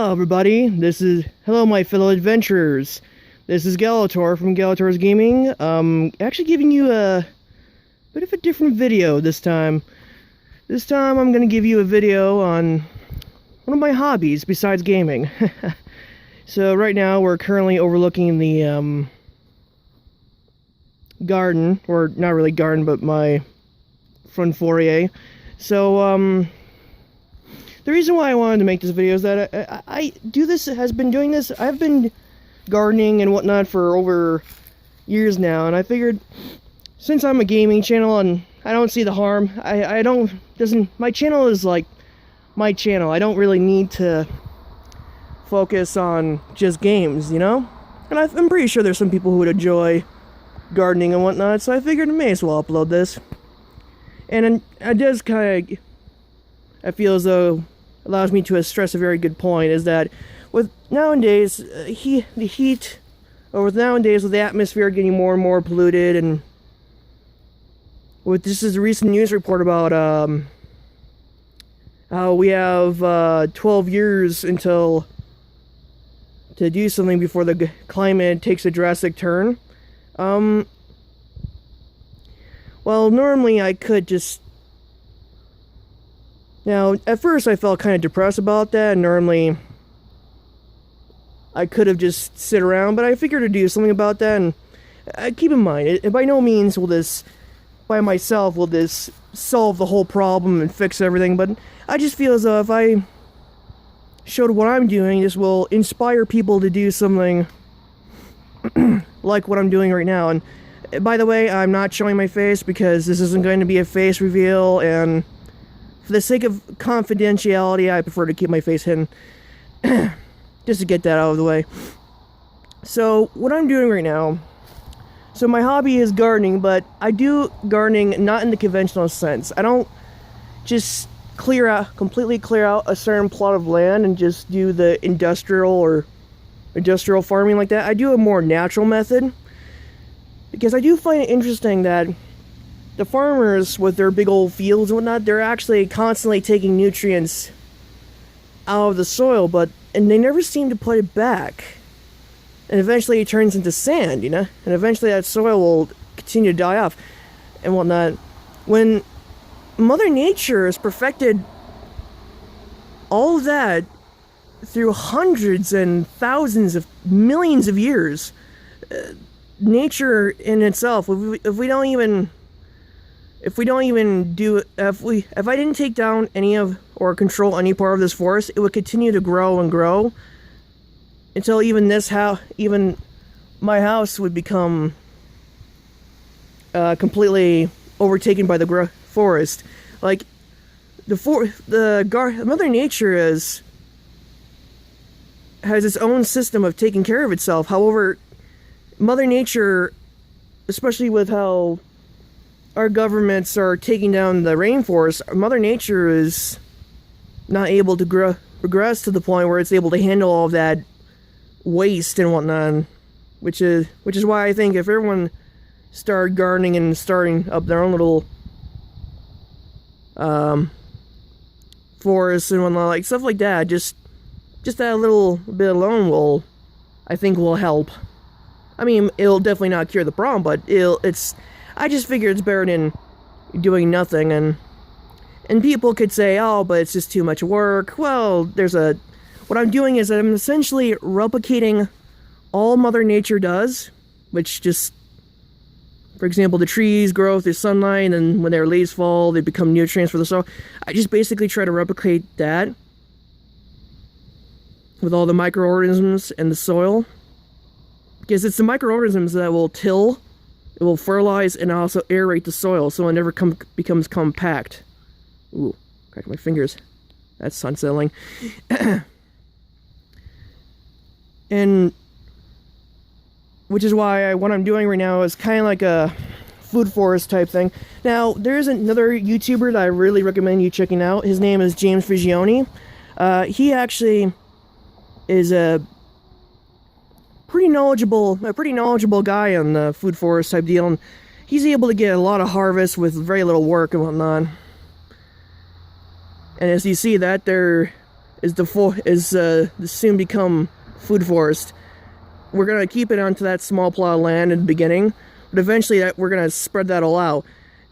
Hello everybody, hello my fellow adventurers. This is Galator from Galator's Gaming. Actually giving you a bit of a different video this time. This time I'm gonna give you a video on one of my hobbies besides gaming. So right now we're currently overlooking the garden, or not really garden, but my front foyer. So the reason why I wanted to make this video is that I've been gardening and whatnot for over years now, and I figured since I'm a gaming channel and I don't see the harm, my channel is like my channel. I don't really need to focus on just games, you know? And I'm pretty sure there's some people who would enjoy gardening and whatnot, so I figured I may as well upload this. And it does kind of, I feel as though allows me to stress a very good point, is that with nowadays with the atmosphere getting more and more polluted, and with this is a recent news report about how we have 12 years until to do something before the climate takes a drastic turn. Well, normally I could just... Now, at first I felt kind of depressed about that, and normally I could have just sit around, but I figured to do something about that, and keep in mind, by no means will this, by myself, will this solve the whole problem and fix everything, but I just feel as though if I showed what I'm doing, this will inspire people to do something like what I'm doing right now. And by the way, I'm not showing my face because this isn't going to be a face reveal, and for the sake of confidentiality, I prefer to keep my face hidden. Just to get that out of the way. So, what I'm doing right now... So, my hobby is gardening, but I do gardening not in the conventional sense. I don't just completely clear out a certain plot of land and just do the industrial farming like that. I do a more natural method, because I do find it interesting that the farmers with their big old fields and whatnot, they're actually constantly taking nutrients out of the soil, and they never seem to put it back. And eventually it turns into sand, you know? And eventually that soil will continue to die off and whatnot. When Mother Nature has perfected all of that through hundreds and thousands of millions of years, nature in itself, if I didn't take down any of or control any part of this forest, it would continue to grow and grow until even my house would become completely overtaken by the forest. Like Mother Nature has its own system of taking care of itself. However, Mother Nature, especially with how our governments are taking down the rainforest, Mother Nature is not able to progress to the point where it's able to handle all of that waste and whatnot, which is why I think if everyone started gardening and starting up their own little forests and whatnot, like stuff like that, just that little bit alone I think will help. I mean, it'll definitely not cure the problem, but I just figure it's better than doing nothing. And people could say, oh, but it's just too much work. Well, what I'm doing is I'm essentially replicating all Mother Nature does, which just, for example, the trees grow through sunlight, and when their leaves fall, they become nutrients for the soil. I just basically try to replicate that with all the microorganisms in the soil, because it's the microorganisms that will till, it will fertilize, and also aerate the soil so it never becomes compact. Ooh, crack my fingers. That's unsettling. And which is why what I'm doing right now is kind of like a food forest type thing. Now, there is another YouTuber that I really recommend you checking out. His name is James Figioni. He actually is a pretty knowledgeable guy on the food forest type deal, and he's able to get a lot of harvest with very little work and whatnot. And as you see that, is the soon become food forest. We're gonna keep it onto that small plot of land in the beginning, but eventually we're gonna spread that all out,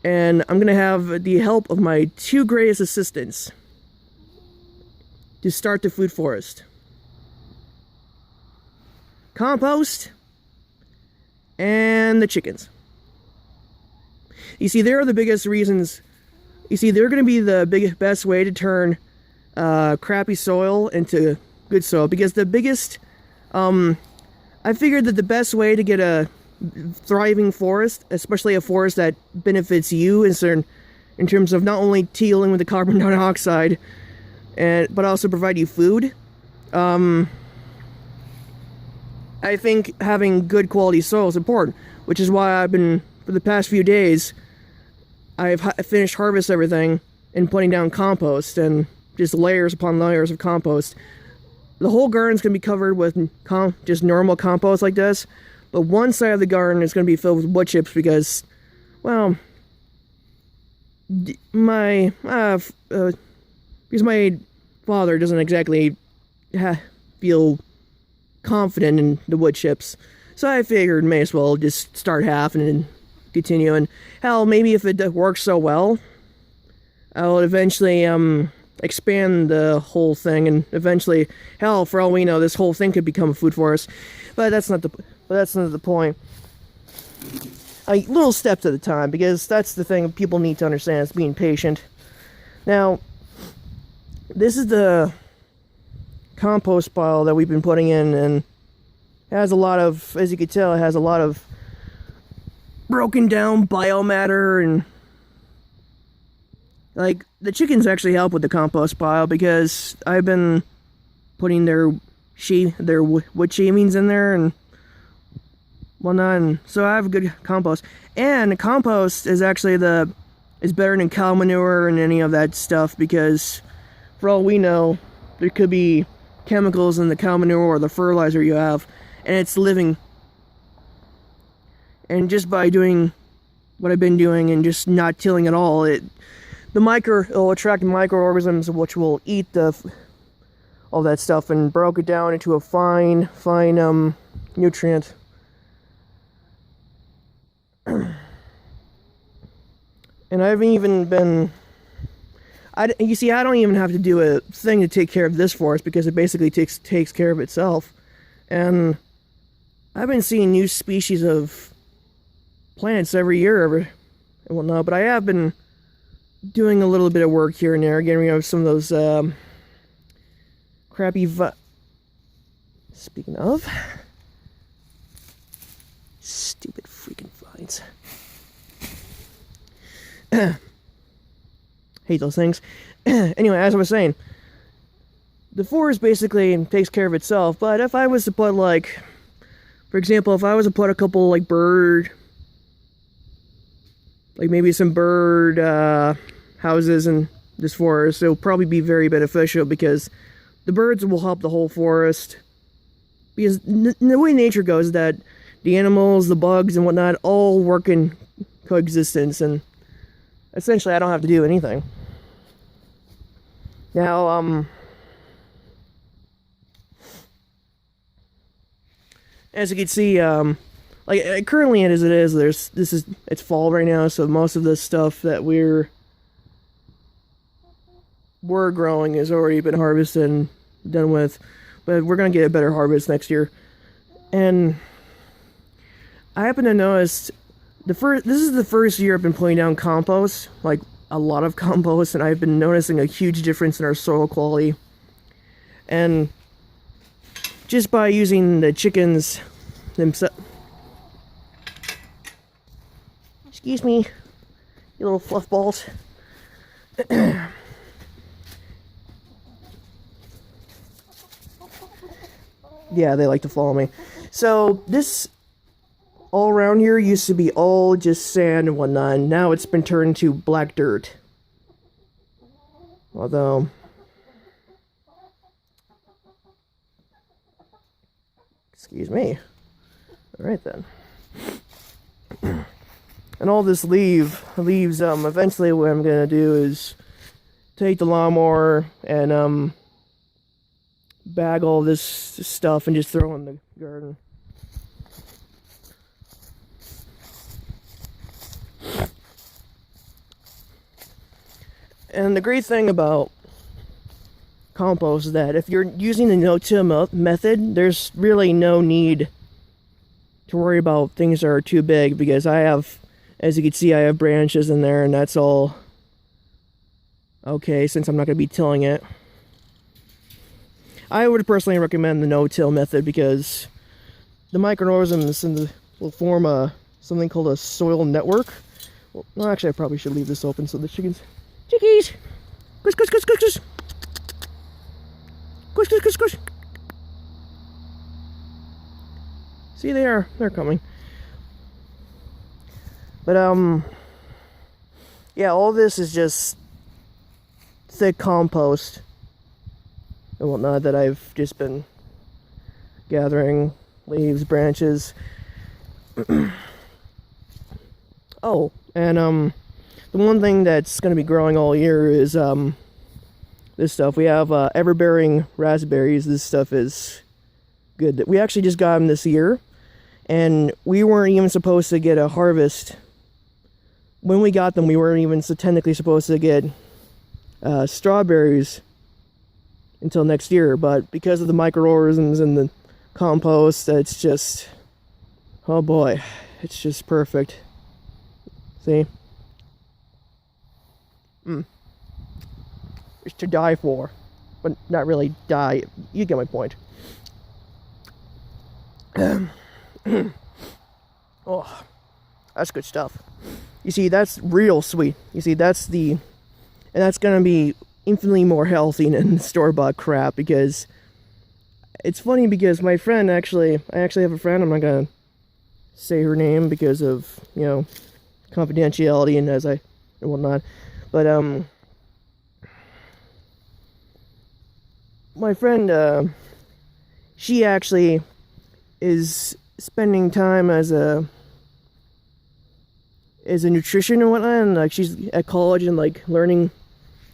and I'm gonna have the help of my 2 greatest assistants to start the food forest: compost and the chickens. You see, they're the biggest reasons. You see, they're going to be the best way to turn crappy soil into good soil, because the biggest, I figured that the best way to get a thriving forest, especially a forest that benefits you in terms of not only dealing with the carbon dioxide, but also provide you food. I think having good quality soil is important, which is why I've been, for the past few days, I've finished harvest everything and putting down compost, and just layers upon layers of compost. The whole garden's going to be covered with just normal compost like this, but one side of the garden is going to be filled with wood chips because, well, because my father doesn't exactly feel confident in the wood chips, so I figured may as well just start half and then continue. And hell, maybe if it works so well, I'll eventually expand the whole thing, and eventually, hell, for all we know, this whole thing could become a food forest. But that's not the point. Little steps at a time, because that's the thing people need to understand, is being patient. Now, this is the compost pile that we've been putting in, and it has a lot of, as you can tell, it has a lot of broken down biomatter, and like the chickens actually help with the compost pile because I've been putting their wood shavings in there and whatnot, and so I have good compost. And compost is actually is better than cow manure and any of that stuff, because for all we know, there could be chemicals in the cow manure or the fertilizer you have, and it's living. And just by doing what I've been doing and just not tilling at all, it'll attract microorganisms which will eat all that stuff, and broke it down into a fine nutrient. And I haven't even been. You see, I don't even have to do a thing to take care of this forest, because it basically takes care of itself. And I've been seeing new species of plants every year and whatnot, but I have been doing a little bit of work here and there, getting rid of some of those crappy Speaking of, stupid freaking vines. Hate those things. Anyway, as I was saying, the forest basically takes care of itself, but if I was to put, like, for example, if I was to put a couple, like, maybe some bird houses in this forest, it'll probably be very beneficial, because the birds will help the whole forest. Because the way nature goes, that the animals, the bugs, and whatnot all work in coexistence, and essentially I don't have to do anything. Now, as you can see, like currently as it is, it's fall right now, so most of the stuff that we're growing has already been harvested and done with, but we're gonna get a better harvest next year. And I happen to notice this is the first year I've been putting down compost, like a lot of compost, and I've been noticing a huge difference in our soil quality. And just by using the chickens themselves. Excuse me, you little fluff balls. Yeah, they like to follow me. So this all around here used to be all just sand and whatnot, and now it's been turned to black dirt. Although, excuse me. Alright then. And all this leaves, eventually what I'm gonna do is take the lawnmower and bag all this stuff and just throw in the garden. And the great thing about compost is that if you're using the no-till method, there's really no need to worry about things that are too big, because I have, as you can see, I have branches in there, and that's all okay since I'm not going to be tilling it. I would personally recommend the no-till method because the microorganisms will form something called a soil network. Well, actually, I probably should leave this open so the chickies, squish, squish, squish, squish, squish, squish, squish, squish. See, they're coming. But yeah, all this is just thick compost and whatnot that I've just been gathering, leaves, branches. Oh, and the one thing that's going to be growing all year is this stuff. We have ever-bearing raspberries. This stuff is good. We actually just got them this year, and we weren't even supposed to get a harvest. When we got them, we weren't even technically supposed to get strawberries until next year, but because of the microorganisms and the compost, it's just, oh boy, it's just perfect. See? It's to die for, but not really die. You get my point. Oh, that's good stuff. You see, that's real sweet. You see, that's and that's gonna be infinitely more healthy than store-bought crap, because it's funny because my friend I actually have a friend, I'm not gonna say her name because of, you know, confidentiality and and whatnot, but my friend, she actually is spending time as a nutrition and whatnot, and like she's at college and like learning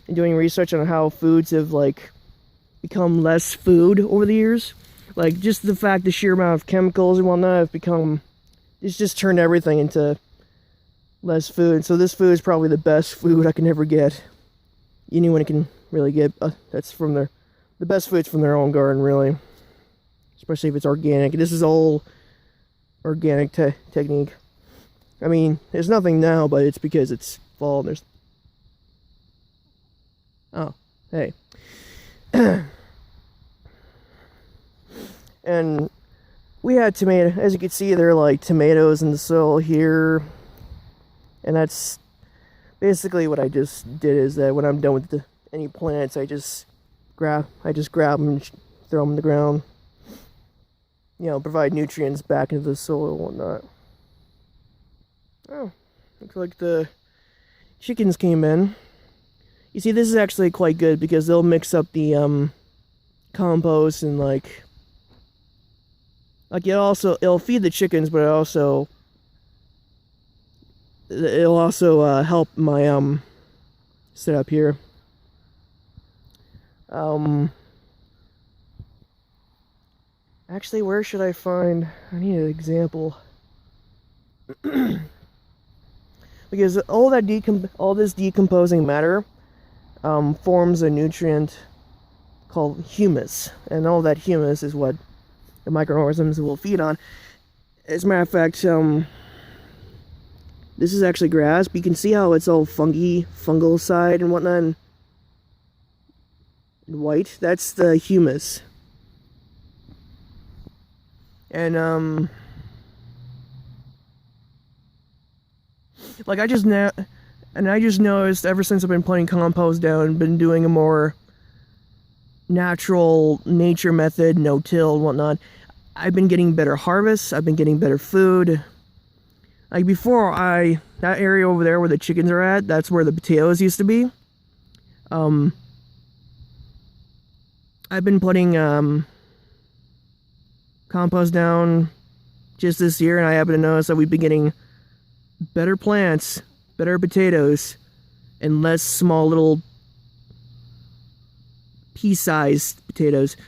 and doing research on how foods have like become less food over the years. Like just the fact, the sheer amount of chemicals and whatnot have become, it's just turned everything into less food. So this food is probably the best food I can ever get. Anyone can really get. That's from the best food's from their own garden, really. Especially if it's organic. This is all organic technique. I mean, there's nothing now, but it's because it's fall and there's... Oh, hey. And we had tomato. As you can see, there are like tomatoes in the soil here. And that's basically what I just did, is that when I'm done with any plants, I just grab them and throw them in the ground. You know, provide nutrients back into the soil and whatnot. Oh, looks like the chickens came in. You see, this is actually quite good because they'll mix up the compost and like it'll feed the chickens, but it'll also help my setup here. Actually, where should I find? I need an example. Because all this decomposing matter forms a nutrient called humus, and all that humus is what the microorganisms will feed on. As a matter of fact, this is actually grass, but you can see how it's all fungal side and whatnot, and white. That's the humus. And like I just noticed ever since I've been putting compost down and been doing a more natural nature method, no-till and whatnot, I've been getting better harvests, I've been getting better food. Like before, that area over there where the chickens are at, that's where the potatoes used to be. I've been putting compost down just this year, and I happen to notice that we've been getting better plants, better potatoes, and less small little pea-sized potatoes.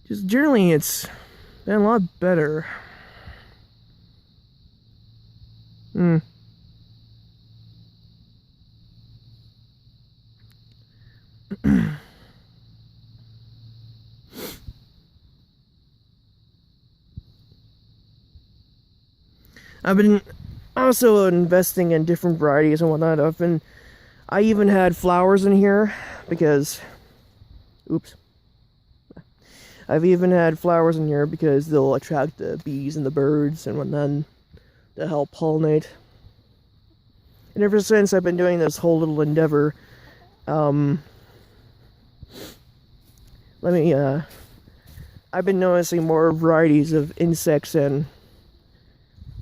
just generally it's been a lot better. I've been also investing in different varieties and whatnot. I even had flowers in here because, oops. I've even had flowers in here because they'll attract the bees and the birds and whatnot to help pollinate. And ever since I've been doing this whole little endeavor, I've been noticing more varieties of insects and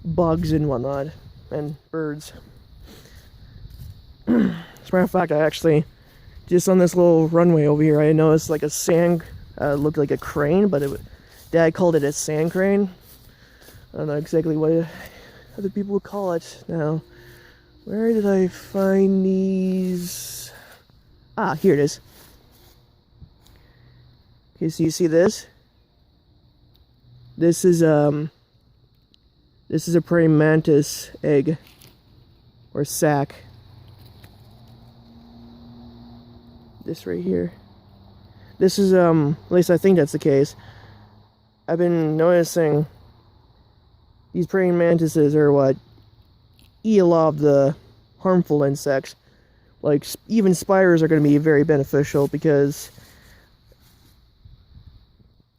bugs and whatnot, and birds. As a matter of fact, I actually, just on this little runway over here, I noticed like a sand, looked like a crane, but Dad called it a sand crane. I don't know exactly what other people would call it now. Where did I find these? Ah, here it is. Okay, so you see this? This is a praying mantis egg or sac. This right here. This is at least I think that's the case. I've been noticing these praying mantises are what eat a lot of the harmful insects. Like even spiders are going to be very beneficial because,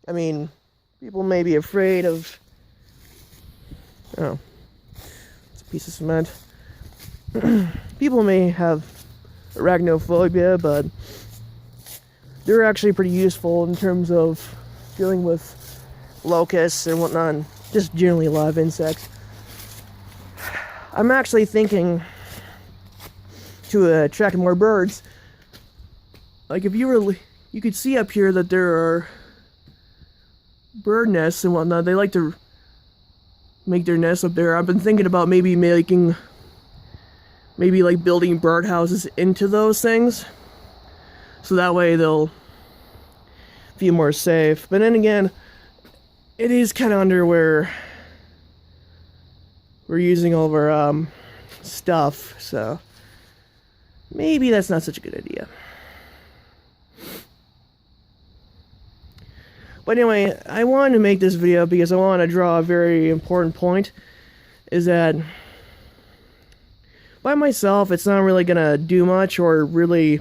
I mean, people may be afraid of, oh, it's a piece of cement. People may have arachnophobia, but they're actually pretty useful in terms of dealing with locusts and whatnot, and just generally a lot of insects. I'm actually thinking to attract more birds. Like if you could see up here that there are bird nests and whatnot. They like to make their nests up there. I've been thinking about maybe like building bird houses into those things, so that way they'll feel more safe. But then again, it is kind of under where we're using all of our stuff, so maybe that's not such a good idea. But anyway, I wanted to make this video because I want to draw a very important point, is that by myself it's not really gonna do much or really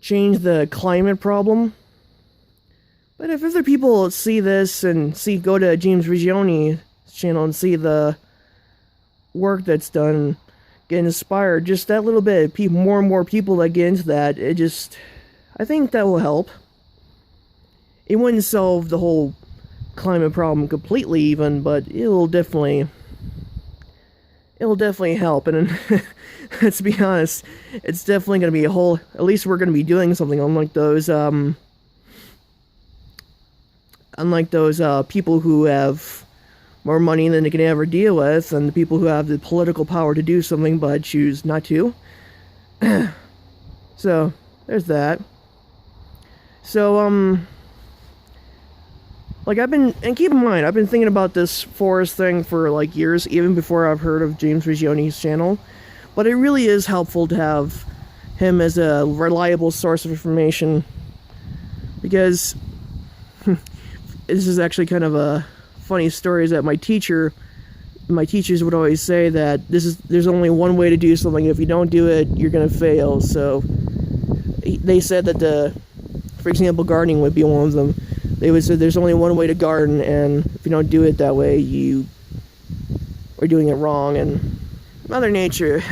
change the climate problem. But if other people see this and go to James Regioni's channel and see the work that's done, get inspired, just that little bit, more and more people that get into that, I think that will help. It wouldn't solve the whole climate problem completely even, but it'll definitely help. And let's be honest, it's definitely going to be at least we're going to be doing something, unlike those people who have more money than they can ever deal with, and the people who have the political power to do something but choose not to. So there's that. So like and keep in mind, I've been thinking about this forest thing for like years, even before I've heard of James Regioni's channel. But it really is helpful to have him as a reliable source of information, because this is actually kind of a funny story, is that my teachers would always say that there's only one way to do something. If you don't do it, you're gonna fail. So they said that for example, gardening would be one of them. They would say there's only one way to garden, and if you don't do it that way, you are doing it wrong. And Mother Nature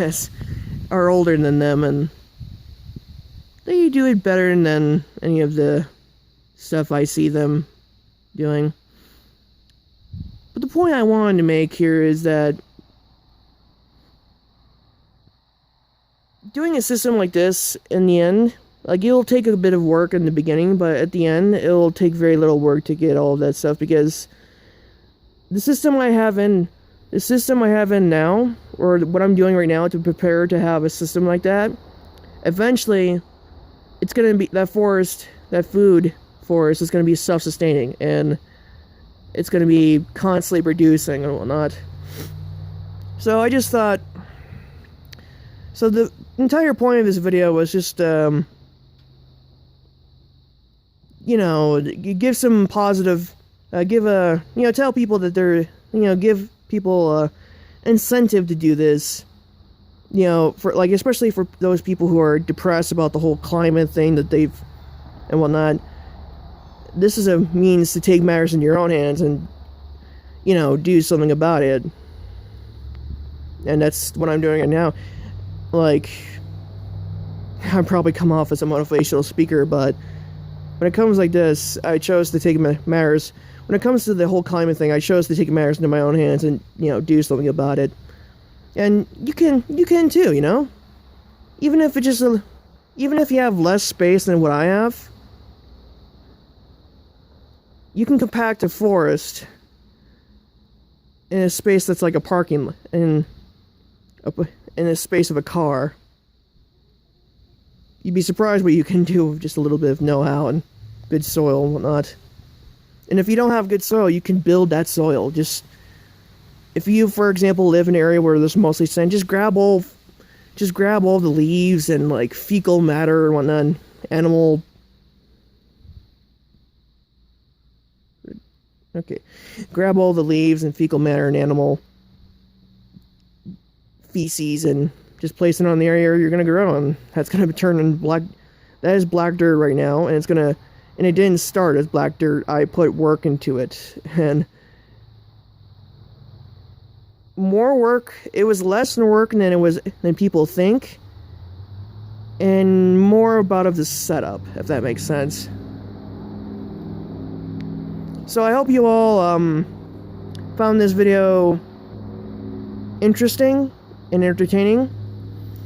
are older than them, and they do it better than any of the stuff I see them doing. But the point I wanted to make here is that doing a system like this, in the end, like, it'll take a bit of work in the beginning, but at the end, it'll take very little work to get all of that stuff, because the system I have in now, or what I'm doing right now to prepare to have a system like that, eventually, it's gonna be, that forest, that food forest is going to be self-sustaining, and it's going to be constantly producing and whatnot. So I just thought, so the entire point of this video was just, you know, give some positive, tell people that they're, give people incentive to do this, for like, especially for those people who are depressed about the whole climate thing that they've and whatnot. This is a means to take matters into your own hands and, do something about it. And that's what I'm doing right now. Like, I probably come off as a motivational speaker, but when it comes like this, I chose to take matters. When it comes to the whole climate thing, I chose to take matters into my own hands and, do something about it. And you can too, even if even if you have less space than what I have, you can compact a forest in a space that's like a parking in a space of a car. You'd be surprised what you can do with just a little bit of know-how and good soil and whatnot. And if you don't have good soil, you can build that soil. Just, if you, for example, live in an area where there's mostly sand, just grab all the leaves and like fecal matter and whatnot, animal. Okay, grab all the leaves and fecal matter and animal feces and just place it on the area you're gonna grow on. That's gonna turn in black. That is black dirt right now, and it's gonna. And it didn't start as black dirt. I put work into it, and more work. It was less work than people think, and more of the setup, if that makes sense. So I hope you all found this video interesting and entertaining.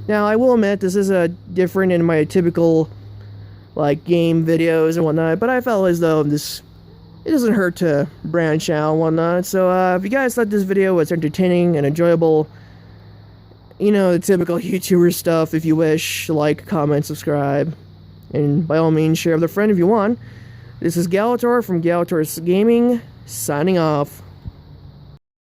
Now I will admit this is different in my typical like game videos and whatnot, but I felt as though it doesn't hurt to branch out and whatnot. So if you guys thought this video was entertaining and enjoyable, the typical YouTuber stuff, if you wish, like, comment, subscribe, and by all means share with a friend if you want. This is Galator from Galator's Gaming, signing off.